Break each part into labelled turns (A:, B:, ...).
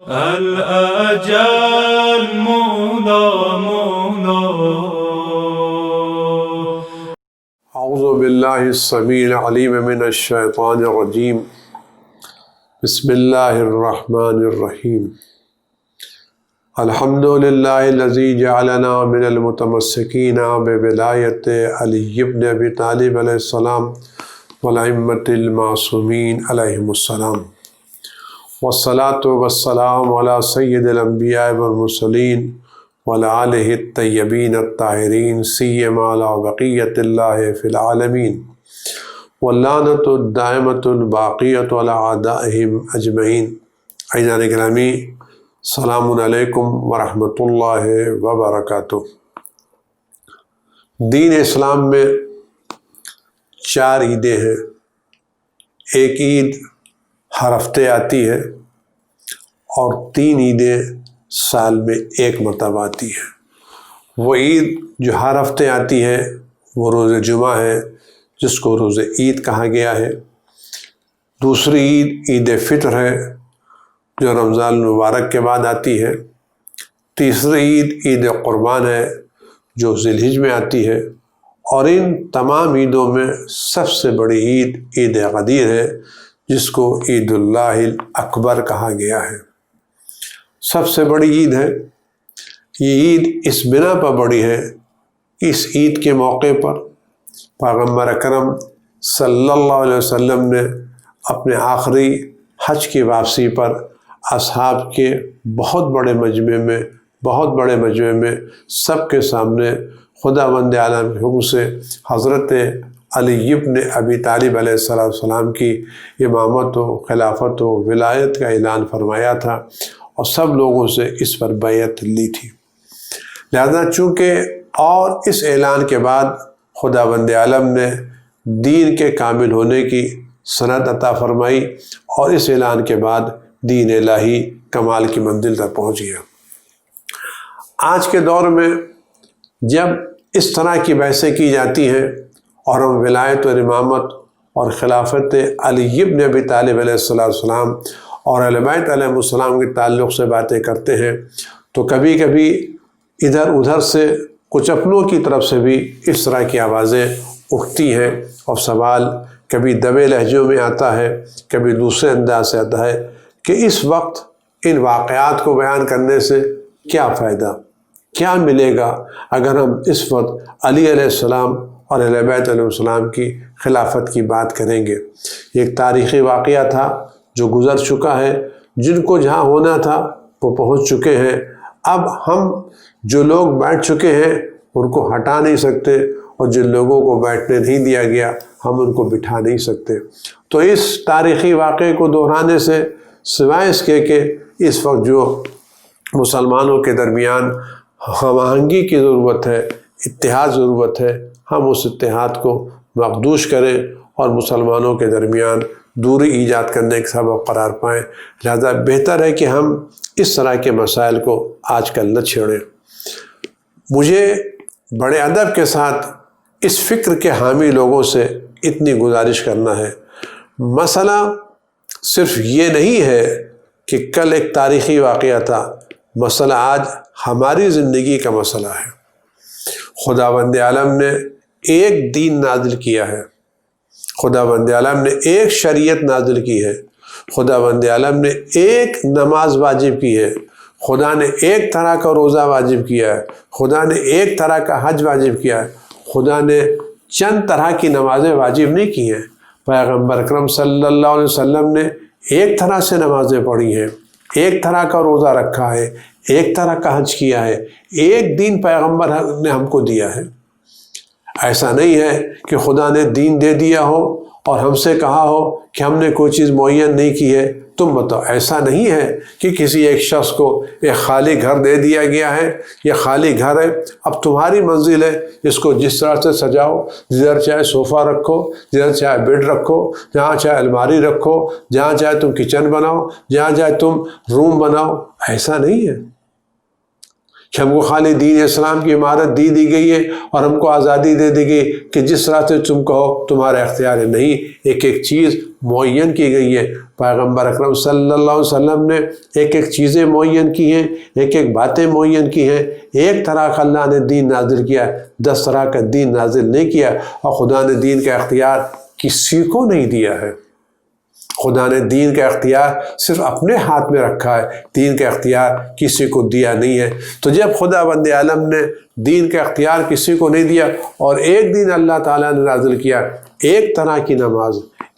A: الأجل مولا مولا.
B: اعوذ باللہ السمیع العلیم من الشیطان الرجیم. بسم اللہ الرحمن الرحیم. الحمد للہ الذی جعلنا من المتمسکین بولایت علی بن ابی طالب علیہ السلام والائمۃ المعصومین علیہم السلام، والصلاۃ والسلام علی سید الانبیاء والمرسلین وعلی آلہ الطیبین الطاہرین سیما علی بقیۃ اللہ فی العالمین، واللعنۃ الدائمۃ الباقیۃ علی اعدائہم اجمعین. عزیزان گرامی، السلام علیکم ورحمۃ اللہ وبرکاتہ. دین اسلام میں 4 عیدیں ہیں. ایک عید ہر ہفتے آتی ہے اور 3 عیدیں سال میں ایک مرتبہ آتی ہیں. وہ عید جو ہر ہفتے آتی ہے وہ روز جمعہ ہے، جس کو روز عید کہا گیا ہے. دوسری عید عید فطر ہے جو رمضان المبارک کے بعد آتی ہے. تیسری عید عید قربان ہے جو ذی الحج میں آتی ہے. اور ان تمام عیدوں میں سب سے بڑی عید عید غدیر ہے، جس کو عید اللہ الاکبر کہا گیا ہے. سب سے بڑی عید ہے. یہ عید اس بنا پر بڑی ہے کہ اس عید کے موقع پر پیغمبر اکرم صلی اللہ علیہ وسلم نے اپنے آخری حج کی واپسی پر اصحاب کے بہت بڑے مجمع میں سب کے سامنے خداوند عالم کے حکم سے حضرت علی بن ابی طالب علیہ السلام کی امامت و خلافت و ولایت کا اعلان فرمایا تھا اور سب لوگوں سے اس پر بیعت لی تھی. لہذا چونکہ اور اس اعلان کے بعد خداوند عالم نے دین کے کامل ہونے کی سند عطا فرمائی اور اس اعلان کے بعد دین الہی کمال کی منزل تک پہنچ گیا. آج کے دور میں جب اس طرح کی بحثیں کی جاتی ہیں اور ہم ولایت و امامت اور خلافت علی بن ابی طالب علیہ السلام اور اہل بیت علیہ السلام کے تعلق سے باتیں کرتے ہیں، تو کبھی کبھی ادھر ادھر سے کچھ اپنوں کی طرف سے بھی اس طرح کی آوازیں اٹھتی ہیں اور سوال کبھی دبے لہجوں میں آتا ہے، کبھی دوسرے انداز سے آتا ہے کہ اس وقت ان واقعات کو بیان کرنے سے کیا فائدہ، کیا ملے گا اگر ہم اس وقت علی علیہ السلام اور اہل بیت علیہ السلام کی خلافت کی بات کریں گے. ایک تاریخی واقعہ تھا جو گزر چکا ہے. جن کو جہاں ہونا تھا وہ پہنچ چکے ہیں. اب ہم جو لوگ بیٹھ چکے ہیں ان کو ہٹا نہیں سکتے، اور جن لوگوں کو بیٹھنے نہیں دیا گیا ہم ان کو بٹھا نہیں سکتے. تو اس تاریخی واقعے کو دہرانے سے سوائے اس کے کہ اس وقت جو مسلمانوں کے درمیان ہم آہنگی کی ضرورت ہے، اتحاد ضرورت ہے، ہم اس اتحاد کو مخدوش کریں اور مسلمانوں کے درمیان دوری ایجاد کرنے کا سبب قرار پائیں. لہذا بہتر ہے کہ ہم اس طرح کے مسائل کو آج کل نہ چھیڑیں. مجھے بڑے ادب کے ساتھ اس فکر کے حامی لوگوں سے اتنی گزارش کرنا ہے، مسئلہ صرف یہ نہیں ہے کہ کل ایک تاریخی واقعہ تھا، مسئلہ آج ہماری زندگی کا مسئلہ ہے. خداوند عالم نے ایک دین نازل کیا ہے، خداوند عالم نے ایک شریعت نازل کی ہے، خداوند عالم نے ایک نماز واجب کی ہے، خدا نے ایک طرح کا روزہ واجب کیا ہے، خدا نے ایک طرح کا حج واجب کیا ہے. خدا نے چند طرح کی نمازیں واجب نہیں کی ہیں. پیغمبر اکرم صلی اللہ علیہ وسلم نے ایک طرح سے نمازیں پڑھی ہیں، ایک طرح کا روزہ رکھا ہے، ایک طرح کا حج کیا ہے. ایک دین پیغمبر نے ہم کو دیا ہے. ایسا نہیں ہے کہ خدا نے دین دے دیا ہو اور ہم سے کہا ہو کہ ہم نے کوئی چیز معین نہیں کی ہے تم بتاؤ. ایسا نہیں ہے کہ کسی ایک شخص کو ایک خالی گھر دے دیا گیا ہے، یہ خالی گھر ہے، اب تمہاری منزل ہے، اس کو جس طرح سے سجاؤ، جدھر چاہے صوفہ رکھو، جدھر چاہے بیڈ رکھو، جہاں چاہے الماری رکھو، جہاں چاہے تم کچن بناؤ، جہاں چاہے تم روم بناؤ. ایسا نہیں ہے کہ ہم کو خالی دین اسلام کی عمارت دی گئی ہے اور ہم کو آزادی دے دی گئی کہ جس طرح سے تم کہو تمہارا اختیار ہے. نہیں، ایک ایک چیز معین کی گئی ہے۔ پیغمبر اکرم صلی اللہ علیہ وسلم نے ایک ایک چیزیں معین کی ہیں، ایک ایک باتیں معین کی ہیں۔ ایک طرح کا اللہ نے دین نازل کیا ہے، 10 طرح کا دین نازل نہیں کیا، اور خدا نے دین کا اختیار کسی کو نہیں دیا ہے۔ خدا نے دین کا اختیار صرف اپنے ہاتھ میں رکھا ہے، دین کا اختیار کسی کو دیا نہیں ہے۔ تو جب خدا بند عالم نے دین کا اختیار کسی کو نہیں دیا، اور ایک دین اللہ تعالیٰ نے نازل کیا، ایک طرح کی نماز،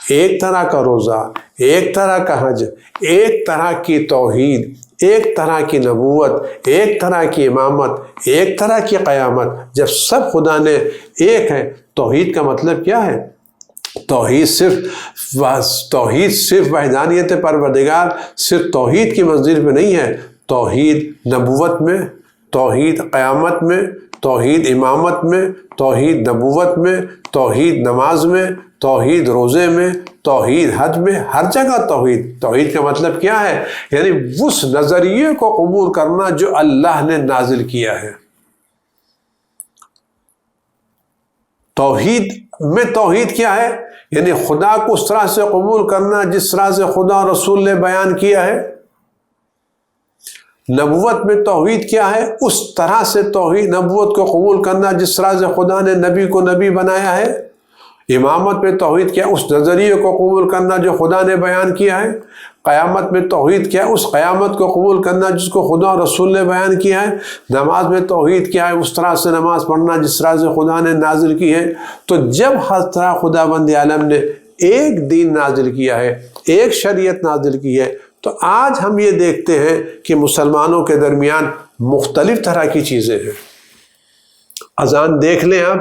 B: ایک طرح کا روزہ، ایک طرح کا حج، ایک طرح کی توحید، ایک طرح کی نبوت، ایک طرح کی امامت، ایک طرح کی قیامت، جب سب خدا نے ایک ہے۔ توحید کا مطلب کیا ہے؟ توحید صرف وحدانیت پروردگار، صرف توحید کی منزل پہ نہیں ہے۔ توحید نبوت میں، توحید قیامت میں، توحید امامت میں، توحید نبوت میں، توحید نماز میں، توحید روزے میں، توحید حج میں، ہر جگہ توحید۔ توحید کا مطلب کیا ہے؟ یعنی اس نظریے کو قبول کرنا جو اللہ نے نازل کیا ہے۔ توحید کیا ہے؟ یعنی خدا کو اس طرح سے قبول کرنا جس طرح سے خدا اور رسول نے بیان کیا ہے۔ نبوت میں توحید کیا ہے؟ اس طرح سے توحید نبوت کو قبول کرنا جس طرح سے خدا نے نبی کو نبی بنایا ہے۔ امامت میں توحید کیا؟ اس نظریے کو قبول کرنا جو خدا نے بیان کیا ہے۔ قیامت میں توحید کیا؟ اس قیامت کو قبول کرنا جس کو خدا اور رسول نے بیان کیا ہے۔ نماز میں توحید کیا ہے؟ اس طرح سے نماز پڑھنا جس طرح سے خدا نے نازل کی ہے۔ تو جب ہر طرح خدا بند عالم نے ایک دین نازل کیا ہے، ایک شریعت نازل کی ہے، تو آج ہم یہ دیکھتے ہیں کہ مسلمانوں کے درمیان مختلف طرح کی چیزیں ہیں۔ اذان دیکھ لیں آپ،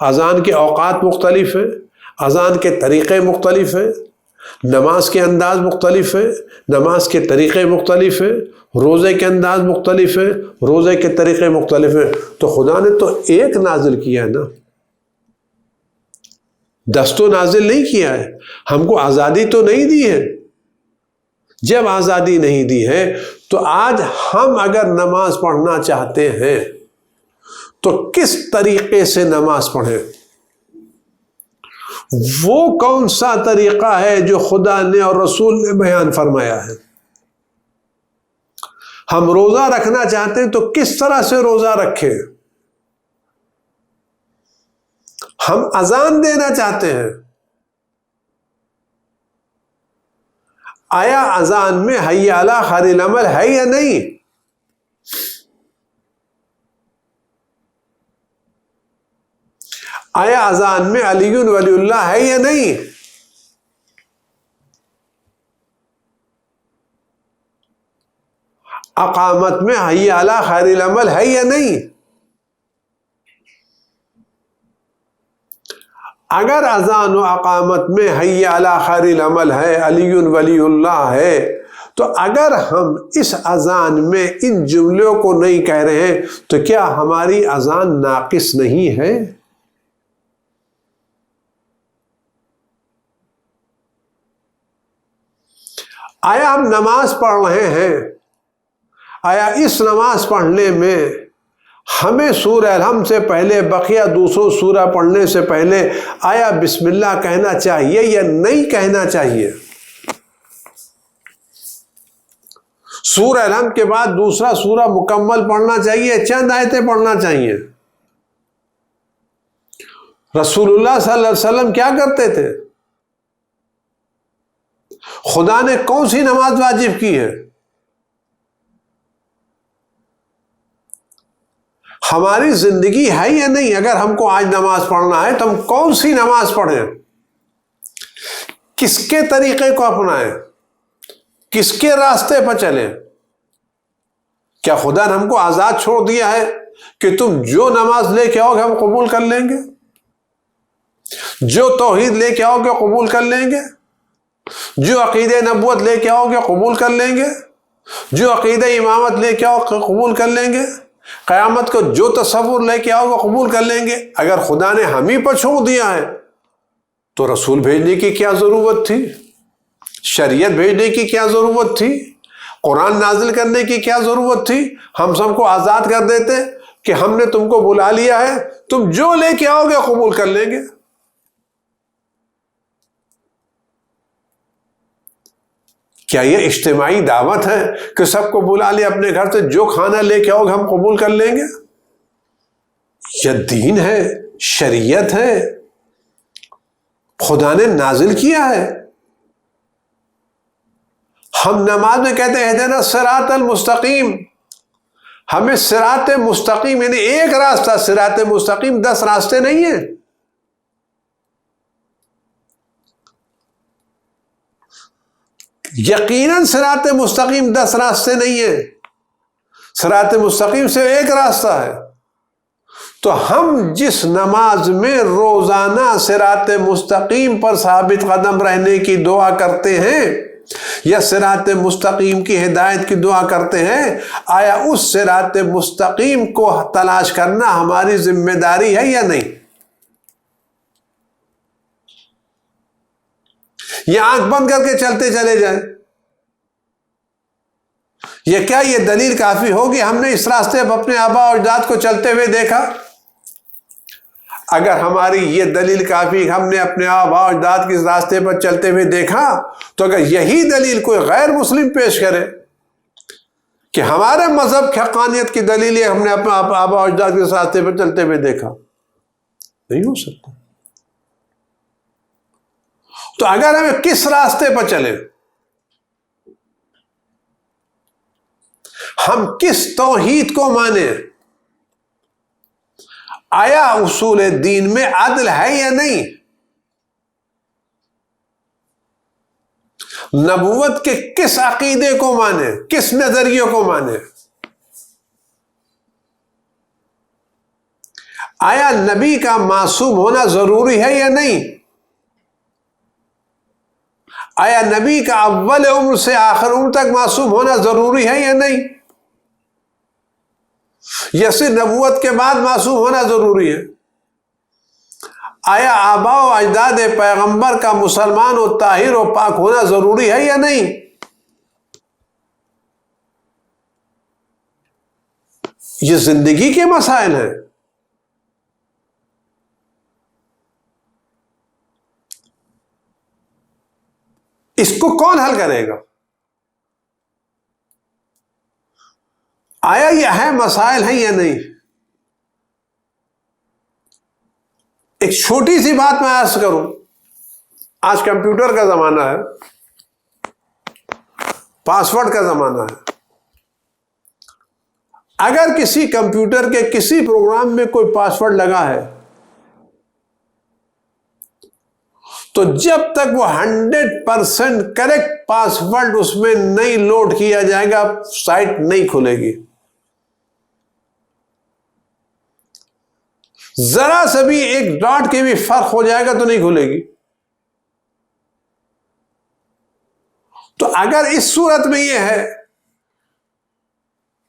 B: اذان کے اوقات مختلف ہیں، اذان کے طریقے مختلف ہیں، نماز کے انداز مختلف ہیں، نماز کے طریقے مختلف ہیں، روزے کے انداز مختلف ہیں، روزے کے طریقے مختلف ہیں۔ تو خدا نے تو ایک نازل کیا ہے نا، 10 تو نازل نہیں کیا ہے۔ ہم کو آزادی تو نہیں دی ہے۔ جب آزادی نہیں دی ہے تو آج ہم اگر نماز پڑھنا چاہتے ہیں تو کس طریقے سے نماز پڑھیں؟ وہ کون سا طریقہ ہے جو خدا نے اور رسول نے بیان فرمایا ہے؟ ہم روزہ رکھنا چاہتے ہیں تو کس طرح سے روزہ رکھیں؟ ہم اذان دینا چاہتے ہیں، آیا اذان میں حی علی خیر العمل ہے یا نہیں؟ آیا اذان میں علی ولی اللہ ہے یا نہیں؟ اقامت میں حی علی خیر العمل ہے یا نہیں؟ اگر اذان و اقامت میں حی علی خیر العمل ہے، علی ولی اللہ ہے، تو اگر ہم اس اذان میں ان جملوں کو نہیں کہہ رہے ہیں تو کیا ہماری اذان ناقص نہیں ہے؟ آیا ہم نماز پڑھ رہے ہیں، آیا اس نماز پڑھنے میں ہمیں سورہ الحمد سے پہلے بقیہ دوسروں سورہ پڑھنے سے پہلے آیا بسم اللہ کہنا چاہیے یا نہیں کہنا چاہیے؟ سورہ الحمد کے بعد دوسرا سورہ مکمل پڑھنا چاہیے، چند آیتیں پڑھنا چاہیے؟ رسول اللہ صلی اللہ علیہ وسلم کیا کرتے تھے؟ خدا نے کون سی نماز واجب کی ہے؟ ہماری زندگی ہے یا نہیں؟ اگر ہم کو آج نماز پڑھنا ہے تو ہم کون سی نماز پڑھیں؟ کس کے طریقے کو اپنائیں؟ کس کے راستے پر چلیں؟ کیا خدا نے ہم کو آزاد چھوڑ دیا ہے کہ تم جو نماز لے کے آؤ گے ہم قبول کر لیں گے، جو توحید لے کے آؤ گے قبول کر لیں گے، جو عقیدہ نبوت لے کے آؤ گے قبول کر لیں گے، جو عقیدہ امامت لے کے آؤ گے قبول کر لیں گے، قیامت کو جو تصور لے کے آؤ گے قبول کر لیں گے؟ اگر خدا نے ہم ہی پر چھوڑ دیا ہے تو رسول بھیجنے کی کیا ضرورت تھی؟ شریعت بھیجنے کی کیا ضرورت تھی؟ قرآن نازل کرنے کی کیا ضرورت تھی؟ ہم سب کو آزاد کر دیتے کہ ہم نے تم کو بلا لیا ہے، تم جو لے کے آؤ گے قبول کر لیں گے۔ کیا یہ اجتماعی دعوت ہے کہ سب کو بلا لے اپنے گھر سے، جو کھانا لے کے آؤ گے ہم قبول کر لیں گے؟ یہ دین ہے، شریعت ہے، خدا نے نازل کیا ہے۔ ہم نماز میں کہتے ہیں اہدنا الصراط المستقیم، ہمیں صراط مستقیم یعنی ایک راستہ، صراط مستقیم 10 راستے نہیں ہیں۔ یقیناً صراط مستقیم 10 راستے نہیں ہیں، صراط مستقیم سے ایک راستہ ہے۔ تو ہم جس نماز میں روزانہ صراط مستقیم پر ثابت قدم رہنے کی دعا کرتے ہیں یا صراط مستقیم کی ہدایت کی دعا کرتے ہیں، آیا اس صراط مستقیم کو تلاش کرنا ہماری ذمہ داری ہے یا نہیں؟ یہ آنکھ بند کر کے چلتے چلے جائیں، یہ کیا یہ دلیل کافی ہوگی ہم نے اس راستے پر اپنے آباء و اجداد کو چلتے ہوئے دیکھا؟ اگر ہماری یہ دلیل کافی ہم نے اپنے آباء و اجداد کے راستے پر چلتے ہوئے دیکھا، تو اگر یہی دلیل کوئی غیر مسلم پیش کرے کہ ہمارے مذہب کی حقانیت کی دلیل ہے ہم نے اپنے آباء و اجداد کے راستے پر چلتے ہوئے دیکھا، نہیں ہو سکتا۔ تو اگر ہمیں کس راستے پر چلے، ہم کس توحید کو مانیں، آیا اصول دین میں عدل ہے یا نہیں، نبوت کے کس عقیدے کو مانیں، کس نظریے کو مانیں، آیا نبی کا معصوم ہونا ضروری ہے یا نہیں، آیا نبی کا اول عمر سے آخر عمر تک معصوم ہونا ضروری ہے یا نہیں، یا صرف نبوت کے بعد معصوم ہونا ضروری ہے، آیا آباء و اجداد پیغمبر کا مسلمان و طاہر و پاک ہونا ضروری ہے یا نہیں؟ یہ زندگی کے مسائل ہیں۔ اس کو کون حل کرے گا؟ آیا یہ اہم مسائل ہیں یا نہیں؟ ایک چھوٹی سی بات میں عرض کروں، آج کمپیوٹر کا زمانہ ہے، پاسورڈ کا زمانہ ہے۔ اگر کسی کمپیوٹر کے کسی پروگرام میں کوئی پاسورڈ لگا ہے تو جب تک وہ 100% کریکٹ پاسورڈ اس میں نہیں لوڈ کیا جائے گا سائٹ نہیں کھلے گی۔ ذرا سے بھی ایک ڈاٹ کے بھی فرق ہو جائے گا تو نہیں کھلے گی۔ تو اگر اس صورت میں یہ ہے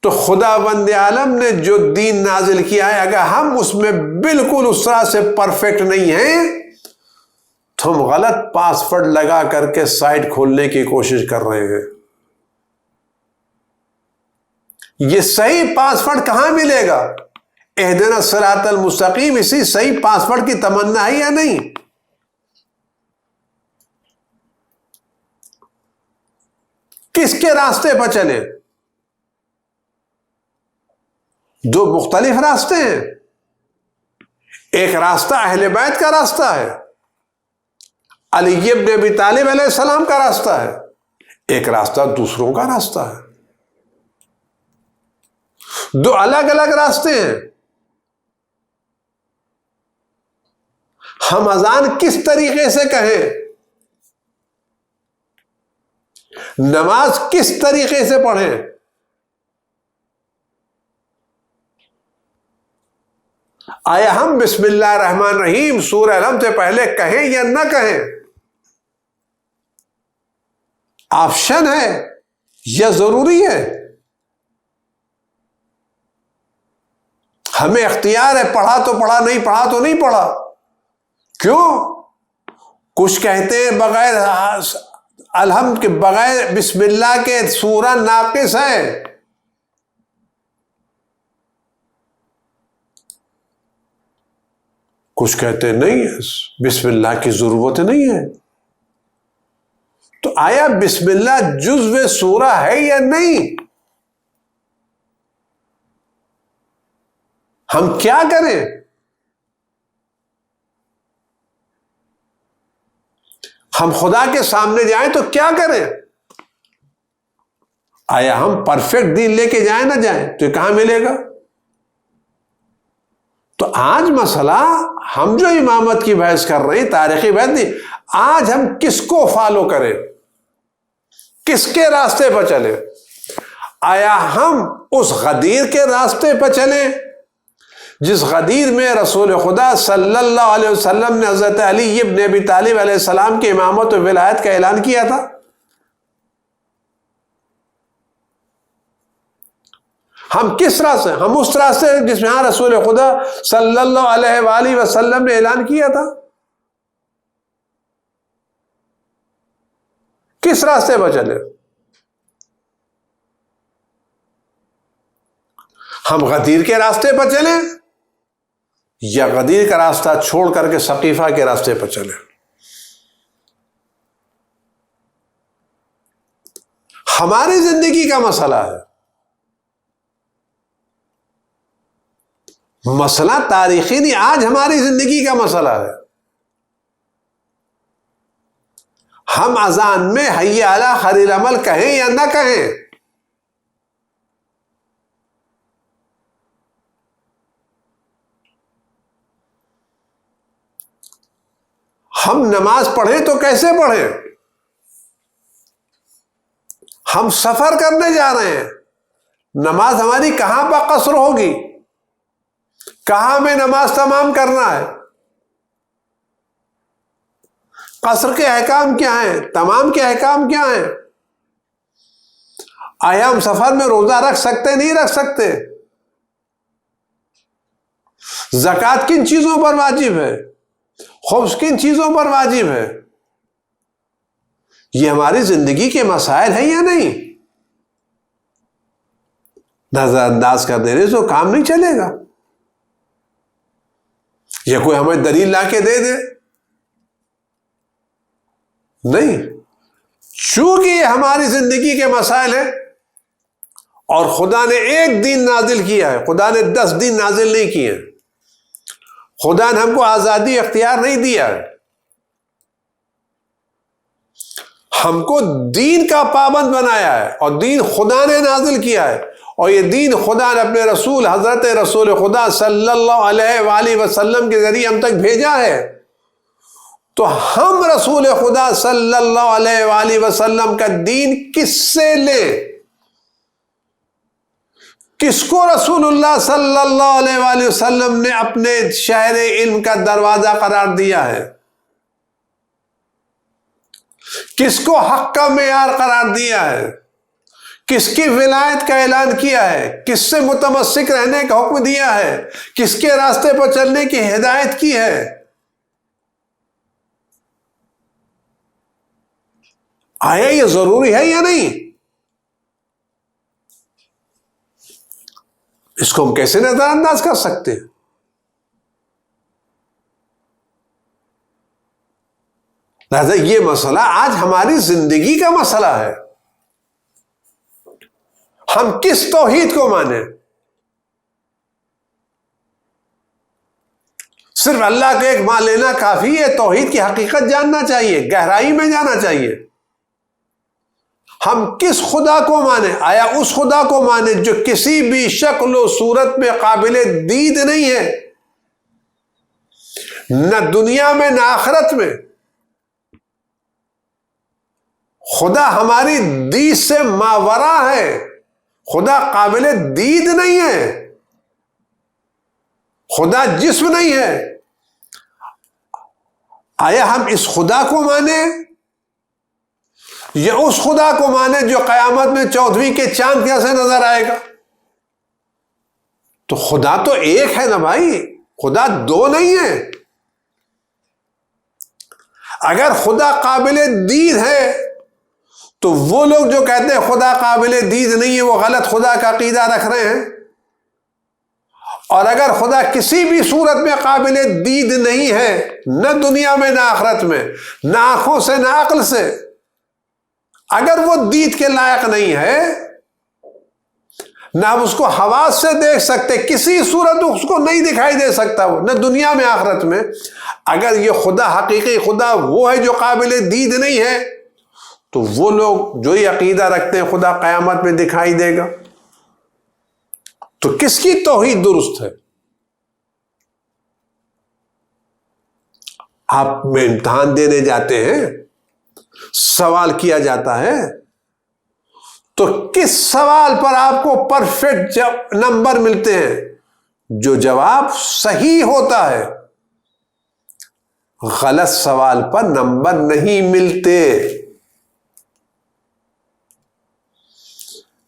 B: تو خدا بند عالم نے جو دین نازل کیا ہے اگر ہم اس میں بالکل اس طرح سے پرفیکٹ نہیں ہیں تو ہم غلط پاسورڈ لگا کر کے سائٹ کھولنے کی کوشش کر رہے ہیں۔ یہ صحیح پاسورڈ کہاں ملے گا؟ اہدنا الصراط المستقیم اسی صحیح پاسورڈ کی تمنا ہے یا نہیں؟ کس کے راستے پر چلے؟ دو مختلف راستے ہیں، ایک راستہ اہل بیت کا راستہ ہے، علی ابن ابی طالب علیہ السلام کا راستہ ہے، ایک راستہ دوسروں کا راستہ ہے، دو الگ الگ راستے ہیں۔ ہم اذان کس طریقے سے کہیں، نماز کس طریقے سے پڑھیں، آیا ہم بسم اللہ الرحمن الرحیم سورہ الحمد سے پہلے کہیں یا نہ کہیں؟ آپشن ہے یا ضروری ہے؟ ہمیں اختیار ہے، پڑھا تو پڑھا، نہیں پڑھا تو نہیں پڑھا۔ کیوں؟ کچھ کہتے ہیں بغیر الحمد کے، بغیر بسم اللہ کے سورہ ناقص ہے، کچھ کہتے ہیں نہیں بسم اللہ کی ضرورت نہیں ہے۔ تو آیا بسم اللہ جزو سورہ ہے یا نہیں؟ ہم کیا کریں؟ ہم خدا کے سامنے جائیں تو کیا کریں؟ آیا ہم پرفیکٹ دین لے کے جائیں نہ جائیں تو یہ کہاں ملے گا؟ تو آج مسئلہ ہم جو امامت کی بحث کر رہے ہیں تاریخی بحث نہیں، آج ہم کس کو فالو کریں، کس کے راستے پر چلیں؟ آیا ہم اس غدیر کے راستے پر چلیں جس غدیر میں رسول خدا صلی اللہ علیہ وسلم نے حضرت علی ابن ابی طالب علیہ السلام کی امامت و ولایت کا اعلان کیا تھا؟ ہم کس راستے؟ ہم اس راستے جس میں ہاں رسول خدا صلی اللہ علیہ وآلہ وسلم نے اعلان کیا تھا؟ کس راستے پر چلے؟ ہم غدیر کے راستے پر چلیں یا غدیر کا راستہ چھوڑ کر کے ثقیفہ کے راستے پر چلیں؟ ہماری زندگی کا مسئلہ ہے، مسئلہ تاریخی نہیں، آج ہماری زندگی کا مسئلہ ہے۔ ہم اذان میں حی علی خیر العمل کہیں یا نہ کہیں، ہم نماز پڑھیں تو کیسے پڑھیں؟ ہم سفر کرنے جا رہے ہیں، نماز ہماری کہاں پر قصر ہوگی؟ کہاں میں نماز تمام کرنا ہے؟ قصر کے احکام کیا ہیں؟ تمام کے احکام کیا ہیں؟ آیا ہم سفر میں روزہ رکھ سکتے نہیں رکھ سکتے؟ زکوٰۃ کن چیزوں پر واجب ہے؟ خبز کن چیزوں پر واجب ہے؟ یہ ہماری زندگی کے مسائل ہیں یا نہیں؟ نظر انداز کر دینے سے کام نہیں چلے گا۔ یا کوئی ہمیں دلیل لا کے دے دے، نہیں، چونکہ یہ ہماری زندگی کے مسائل ہیں اور خدا نے ایک دین نازل کیا ہے، خدا نے 10 دین نازل نہیں کیے، خدا نے ہم کو آزادی اختیار نہیں دیا ہے، ہم کو دین کا پابند بنایا ہے اور دین خدا نے نازل کیا ہے، اور یہ دین خدا نے اپنے رسول حضرت رسول خدا صلی اللہ علیہ وآلہ وسلم کے ذریعے ہم تک بھیجا ہے۔ تو ہم رسول خدا صلی اللہ علیہ وآلہ وسلم کا دین کس سے لیں؟ کس کو رسول اللہ صلی اللہ علیہ وآلہ وسلم نے اپنے شہر علم کا دروازہ قرار دیا ہے؟ کس کو حق کا معیار قرار دیا ہے؟ کس کی ولایت کا اعلان کیا ہے؟ کس سے متمسک رہنے کا حکم دیا ہے؟ کس کے راستے پر چلنے کی ہدایت کی ہے؟ آیا یہ ضروری ہے یا نہیں؟ اس کو ہم کیسے نظر انداز کر سکتے ہیں؟ لہذا یہ مسئلہ آج ہماری زندگی کا مسئلہ ہے۔ ہم کس توحید کو مانیں؟ صرف اللہ کو ایک مان لینا کافی ہے؟ توحید کی حقیقت جاننا چاہیے، گہرائی میں جانا چاہیے۔ ہم کس خدا کو مانیں؟ آیا اس خدا کو مانیں جو کسی بھی شکل و صورت میں قابل دید نہیں ہے، نہ دنیا میں نہ آخرت میں؟ خدا ہماری دید سے ماورا ہے، خدا قابل دید نہیں ہے، خدا جسم نہیں ہے۔ آیا ہم اس خدا کو مانیں یا اس خدا کو مانیں جو قیامت میں 14ویں کے چاند کیسے نظر آئے گا؟ تو خدا تو ایک ہے نا بھائی، خدا دو نہیں ہے۔ اگر خدا قابل دید ہے تو وہ لوگ جو کہتے ہیں خدا قابل دید نہیں ہے وہ غلط خدا کا عقیدہ رکھ رہے ہیں، اور اگر خدا کسی بھی صورت میں قابل دید نہیں ہے، نہ دنیا میں نہ آخرت میں، نہ آنکھوں سے نہ عقل سے، اگر وہ دید کے لائق نہیں ہے، نہ ہم اس کو حواس سے دیکھ سکتے، کسی صورت اس کو نہیں دکھائی دے سکتا وہ، نہ دنیا میں آخرت میں، اگر یہ خدا حقیقی خدا وہ ہے جو قابل دید نہیں ہے، تو وہ لوگ جو یہ عقیدہ رکھتے ہیں خدا قیامت میں دکھائی دے گا، تو کس کی توحید درست ہے؟ آپ میں امتحان دینے جاتے ہیں، سوال کیا جاتا ہے، تو کس سوال پر آپ کو پرفیکٹ نمبر ملتے ہیں؟ جو جواب صحیح ہوتا ہے، غلط سوال پر نمبر نہیں ملتے،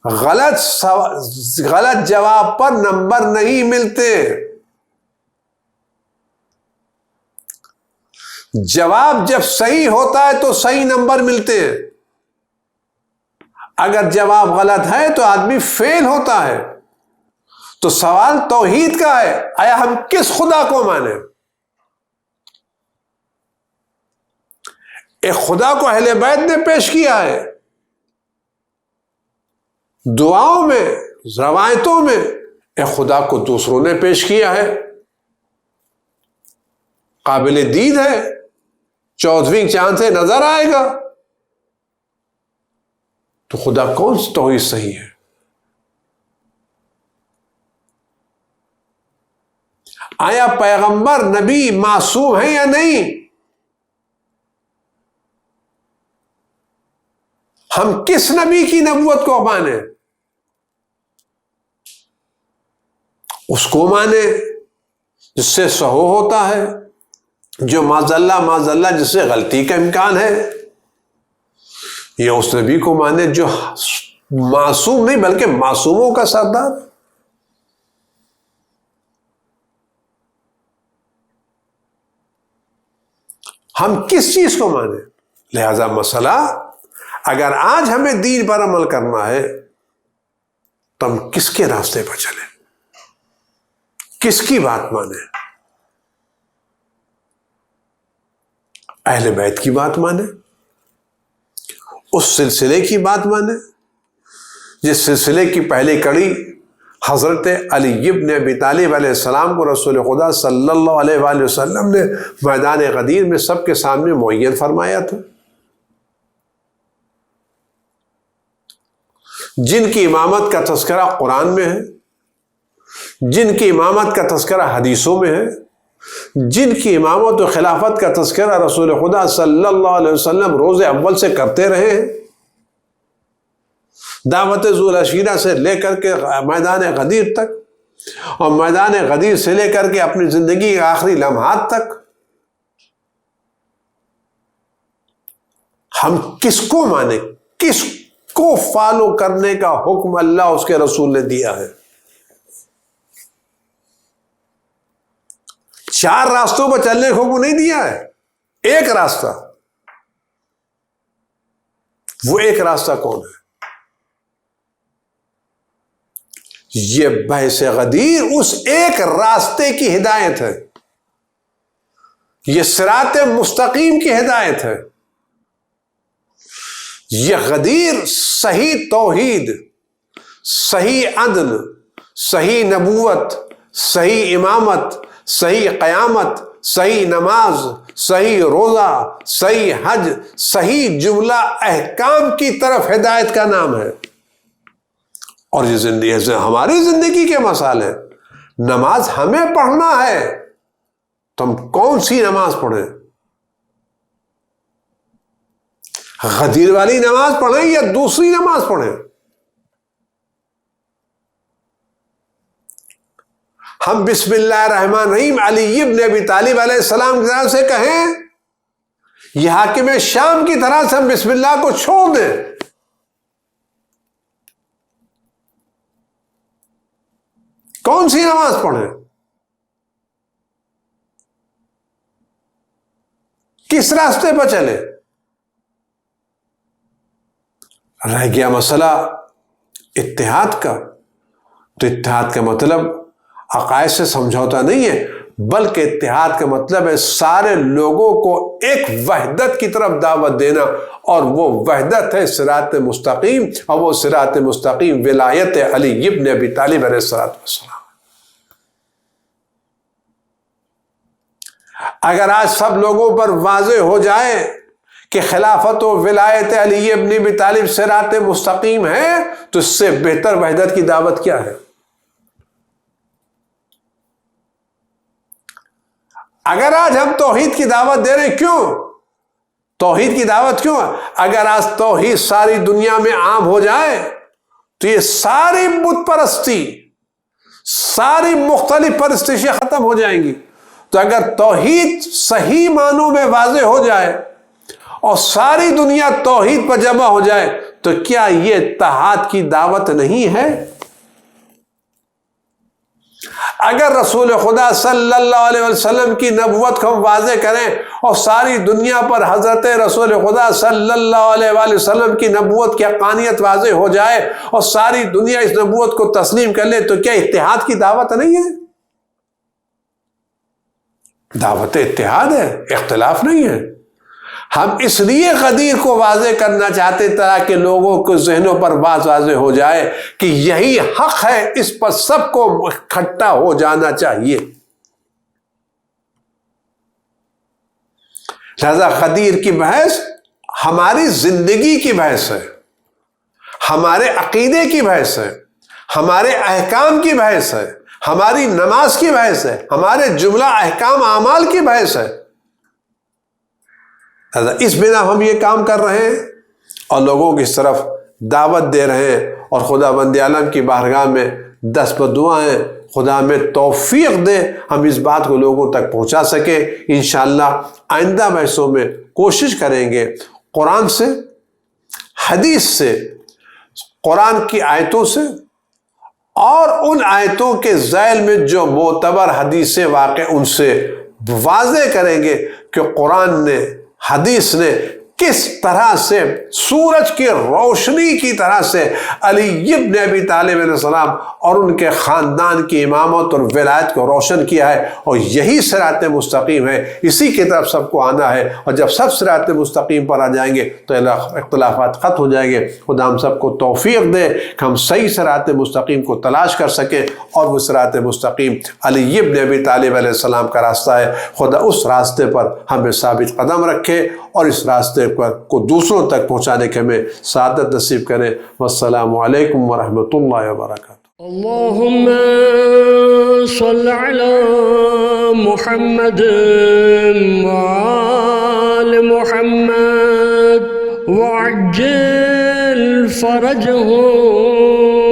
B: غلط جواب پر نمبر نہیں ملتے، جواب جب صحیح ہوتا ہے تو صحیح نمبر ملتے ہیں، اگر جواب غلط ہے تو آدمی فیل ہوتا ہے۔ تو سوال توحید کا ہے، آیا ہم کس خدا کو مانیں؟ ایک خدا کو اہل بیت نے پیش کیا ہے، دعاؤں میں، روایتوں میں، ایک خدا کو دوسروں نے پیش کیا ہے، قابل دید ہے، 14ویں چاند سے نظر آئے گا، تو خدا کون سی توحید صحیح ہے؟ آیا پیغمبر نبی معصوم ہے یا نہیں؟ ہم کس نبی کی نبوت کو مانیں؟ اس کو مانیں جس سے سہو ہوتا ہے، جو معاذ اللہ جس سے غلطی کا امکان ہے، یا اس نبی کو مانے جو معصوم نہیں بلکہ معصوموں کا سردار؟ ہم کس چیز کو مانیں؟ لہذا مسئلہ، اگر آج ہمیں دین پر عمل کرنا ہے تو ہم کس کے راستے پر چلیں، کس کی بات مانیں؟ اہل بیت کی بات مانیں، اس سلسلے کی بات مانیں جس سلسلے کی پہلی کڑی حضرت علی ابن ابی طالب علیہ السلام کو رسول خدا صلی اللہ علیہ وآلہ وسلم نے میدان غدیر میں سب کے سامنے معین فرمایا تھا، جن کی امامت کا تذکرہ قرآن میں ہے، جن کی امامت کا تذکرہ حدیثوں میں ہے، جن کی امامت و خلافت کا تذکرہ رسول خدا صلی اللہ علیہ وسلم روز اول سے کرتے رہے ہیں، دعوت ذو العشیرہ سے لے کر کے میدان غدیر تک، اور میدان غدیر سے لے کر کے اپنی زندگی کے آخری لمحات تک، ہم کس کو مانیں، کس کو فالو کرنے کا حکم اللہ اس کے رسول نے دیا ہے؟ 4 راستوں پر چلنے کا حکم نہیں دیا ہے، ایک راستہ، وہ ایک راستہ کون ہے؟ یہ بحث غدیر اس ایک راستے کی ہدایت ہے، یہ صراط مستقیم کی ہدایت ہے، یہ غدیر صحیح توحید، صحیح عدل، صحیح نبوت، صحیح امامت، صحیح قیامت، صحیح نماز، صحیح روزہ، صحیح حج، صحیح جملہ احکام کی طرف ہدایت کا نام ہے۔ اور یہ زندگی ہماری زندگی کے مسائل ہیں۔ نماز ہمیں پڑھنا ہے تو ہم کون سی نماز پڑھیں؟ غدیر والی نماز پڑھیں یا دوسری نماز پڑھیں؟ ہم بسم اللہ الرحمن الرحیم علی ابن ابی طالب علیہ السلام کی طرح سے کہیں، یہ حاکم شام کی طرح سے ہم بسم اللہ کو چھوڑ دیں؟ کون سی نماز پڑھیں؟ کس راستے پر چلیں؟ رہ گیا مسئلہ اتحاد کا، تو اتحاد کا مطلب عقائد سے سمجھوتا نہیں ہے، بلکہ اتحاد کا مطلب ہے سارے لوگوں کو ایک وحدت کی طرف دعوت دینا، اور وہ وحدت ہے صراط مستقیم، اور وہ صراط مستقیم ولایت علی ابن ابی طالب علیہ السلام۔ اگر آج سب لوگوں پر واضح ہو جائے کہ خلافت و ولایت علی ابن ابی طالب صراط مستقیم ہے، تو اس سے بہتر وحدت کی دعوت کیا ہے؟ اگر آج ہم توحید کی دعوت دے رہے ہیں، کیوں توحید کی دعوت کیوں ہے؟ اگر آج توحید ساری دنیا میں عام ہو جائے تو یہ ساری بت پرستی، ساری مختلف پرستشیں ختم ہو جائیں گی۔ تو اگر توحید صحیح معنوں میں واضح ہو جائے اور ساری دنیا توحید پر جمع ہو جائے تو کیا یہ اتحاد کی دعوت نہیں ہے؟ اگر رسول خدا صلی اللہ علیہ وسلم کی نبوت کو ہم واضح کریں اور ساری دنیا پر حضرت رسول خدا صلی اللہ علیہ وآلہ وسلم کی نبوت کی حقانیت واضح ہو جائے اور ساری دنیا اس نبوت کو تسلیم کر لے تو کیا اتحاد کی دعوت نہیں ہے؟ دعوت اتحاد ہے، اختلاف نہیں ہے۔ ہم اس لیے غدیر کو واضح کرنا چاہتے تاکہ لوگوں کے ذہنوں پر بات واضح ہو جائے کہ یہی حق ہے، اس پر سب کو اکٹھا ہو جانا چاہیے۔ لہذا غدیر کی بحث ہماری زندگی کی بحث ہے، ہمارے عقیدے کی بحث ہے، ہمارے احکام کی بحث ہے، ہماری نماز کی بحث ہے، ہمارے جملہ احکام اعمال کی بحث ہے۔ اس بنا ہم یہ کام کر رہے ہیں اور لوگوں کی طرف دعوت دے رہے ہیں، اور خدا بند عالم کی بارگاہ میں دست بدعائیں خدا میں توفیق دے ہم اس بات کو لوگوں تک پہنچا سکیں۔ انشاءاللہ آئندہ بحثوں میں کوشش کریں گے قرآن سے، حدیث سے، قرآن کی آیتوں سے، اور ان آیتوں کے ذیل میں جو معتبر حدیثیں واقع ان سے واضح کریں گے کہ قرآن نے، حدیث نے کس طرح سے سورج کی روشنی کی طرح سے علی ابن ابی طالب علیہ السلام اور ان کے خاندان کی امامت اور ولایت کو روشن کیا ہے، اور یہی صراط مستقیم ہے، اسی کی طرف سب کو آنا ہے۔ اور جب سب صراط مستقیم پر آ جائیں گے تو اختلافات ختم ہو جائیں گے۔ خدا ہم سب کو توفیق دے کہ ہم صحیح صراط مستقیم کو تلاش کر سکیں، اور وہ صراط مستقیم علی ابن ابی طالب علیہ السلام کا راستہ ہے۔ خدا اس راستے پر ہمیں ثابت قدم رکھے اور اس راستے کو دوسروں تک پہنچانے کے ہمیں سعادت نصیب کریں۔ والسلام علیکم ورحمۃ اللہ وبرکاتہ۔
C: اللهم صل على محمد وآل محمد وعجل فرجهم